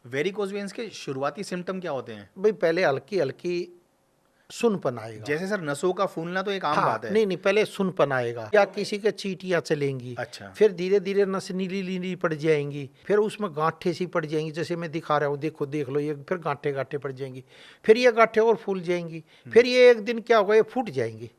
Varicose veins के शुरुआती symptom क्या होते हैं? भाई पहले हल्की हल्की सुनपन आएगा। जैसे सर नसों का फूलना तो एक आम हाँ, बात है। नहीं पहले सुनपन आएगा, या किसी के चींटियां चलेंगी। अच्छा। फिर धीरे धीरे नस नीली नीली पड़ जाएंगी, फिर उसमें गांठे सी पड़ जाएंगी, जैसे मैं दिखा रहा हूँ, देखो देख लो, ये फिर गांठे गांठे पड़ जाएंगी, फिर ये गांठे और फूल जाएंगी, फिर ये एक दिन क्या होगा, ये फूट जाएंगी,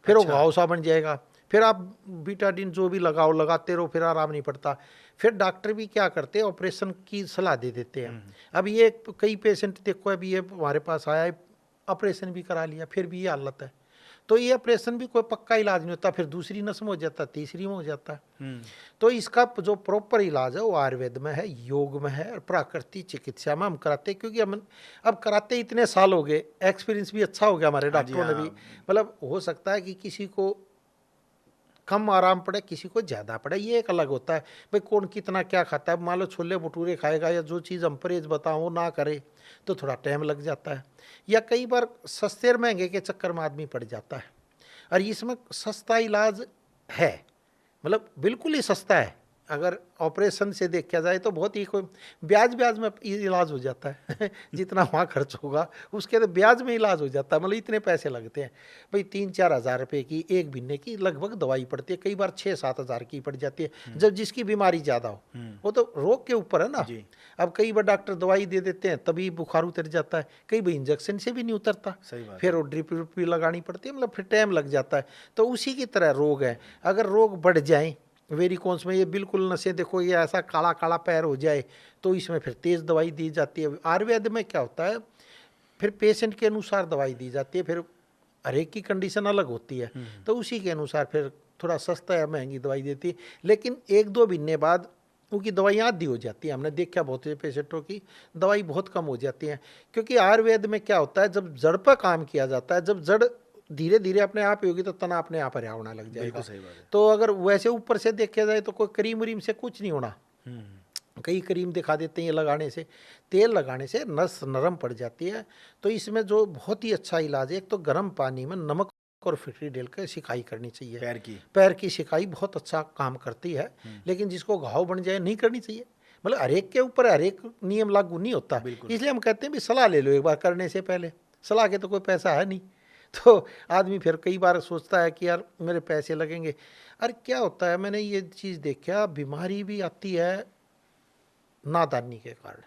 फिर वो घाव सा बन जाएगा। फिर आप बीटाडिन जो भी लगाओ, लगाते रहो, फिर आराम नहीं पड़ता। फिर डॉक्टर भी क्या करते हैं, ऑपरेशन की सलाह दे देते हैं। अब ये कई पेशेंट देखो, अभी ये हमारे पास आया है, ऑपरेशन भी करा लिया, फिर भी ये हालत है। तो ये ऑपरेशन भी कोई पक्का इलाज नहीं होता, फिर दूसरी नस में हो जाता है, तीसरी में हो जाता है। तो इसका जो प्रॉपर इलाज है वो आयुर्वेद में है, योग में है, और प्राकृतिक चिकित्सा में हम कराते हैं। क्योंकि हम अब कराते इतने साल हो गए, एक्सपीरियंस भी अच्छा हो गया हमारे डॉक्टरों ने भी। मतलब हो सकता है कि किसी को कम आराम पड़े, किसी को ज़्यादा पड़े, ये एक अलग होता है। भाई कौन कितना क्या खाता है, मान लो छोले भटूरे खाएगा, या जो चीज़ हम परहेज बताओ वो ना करे तो थोड़ा टाइम लग जाता है, या कई बार सस्ते और महंगे के चक्कर में आदमी पड़ जाता है। और इसमें सस्ता इलाज है, मतलब बिल्कुल ही सस्ता है। अगर ऑपरेशन से देखा जाए तो बहुत ही कोई ब्याज में इलाज हो जाता है जितना वहाँ खर्च होगा उसके तो ब्याज में इलाज हो जाता है। मतलब इतने पैसे लगते हैं भाई, 3-4 हज़ार रुपये की एक महीने की लगभग दवाई पड़ती है, कई बार 6-7 हज़ार की पड़ जाती है जब जिसकी बीमारी ज़्यादा हो। वो तो रोग के ऊपर है ना। अब कई बार डॉक्टर दवाई दे देते हैं तभी बुखार उतर जाता है, कई बार इंजेक्शन से भी नहीं उतरता, फिर वो ड्रिप भी लगानी पड़ती है, मतलब फिर टाइम लग जाता है। तो उसी की तरह रोग है। अगर रोग बढ़ जाए वेरिकोन्स में, ये बिल्कुल नसें देखो ये ऐसा काला काला पैर हो जाए, तो इसमें फिर तेज़ दवाई दी जाती है। आयुर्वेद में क्या होता है, फिर पेशेंट के अनुसार दवाई दी जाती है, फिर हर एक की कंडीशन अलग होती है, तो उसी के अनुसार फिर थोड़ा सस्ता या महंगी दवाई देती है। लेकिन 1-2 महीने बाद उनकी दवाइयाँ आधी हो जाती है। हमने देखा बहुत से पेशेंटों की दवाई बहुत कम हो जाती है। क्योंकि आयुर्वेद में क्या होता है, जब जड़ पर काम किया जाता है, जब जड़ धीरे धीरे अपने आप ही होगी तो तना अपने आप हरा होना लग जाएगा। तो अगर वैसे ऊपर से देखा जाए तो कोई क्रीम व्रीम से कुछ नहीं होना। कई क्रीम दिखा देते हैं, ये लगाने से, तेल लगाने से नस नरम पड़ जाती है। तो इसमें जो बहुत ही अच्छा इलाज है, एक तो गर्म पानी में नमक और फिटरी डाल कर सिकाई करनी चाहिए। पैर की सिकाई बहुत अच्छा काम करती है। लेकिन जिसको घाव बन जाए नहीं करनी चाहिए। मतलब हर एक के ऊपर हर एक नियम लागू नहीं होता, इसलिए हम कहते हैं भी सलाह ले लो एक बार करने से पहले। सलाह के तो कोई पैसा है नहीं, तो आदमी फिर कई बार सोचता है कि यार मेरे पैसे लगेंगे। अरे क्या होता है, मैंने ये चीज़ देखा, बीमारी भी आती है नादानी के कारण।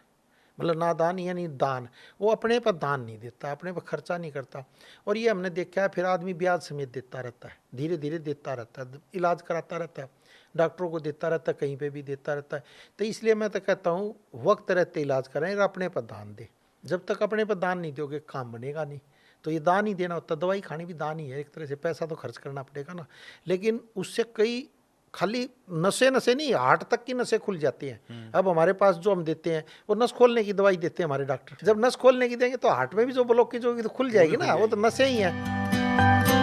मतलब नादान यानी दान, वो अपने पर दान नहीं देता, अपने पर खर्चा नहीं करता। और ये हमने देखा है, फिर आदमी ब्याज समेत देता रहता है, धीरे धीरे देता रहता है, इलाज कराता रहता है, डॉक्टरों को देता रहता है, कहीं पे भी देता रहता है। तो इसलिए मैं तो कहता हूँ वक्त रहते इलाज करें और अपने पर दान दे। जब तक अपने पर दान नहीं दोगे काम बनेगा नहीं। तो ये दान ही देना होता है, दवाई खानी भी दान ही है एक तरह से, पैसा तो खर्च करना पड़ेगा ना। लेकिन उससे कई खाली नसें नहीं, हार्ट तक की नसें खुल जाती हैं। अब हमारे पास जो हम देते हैं वो नस खोलने की दवाई देते हैं हमारे डॉक्टर। जब नस खोलने की देंगे तो हार्ट में भी जो ब्लॉकेज होगी तो खुल जाएगी ना, वो तो नसें ही हैं।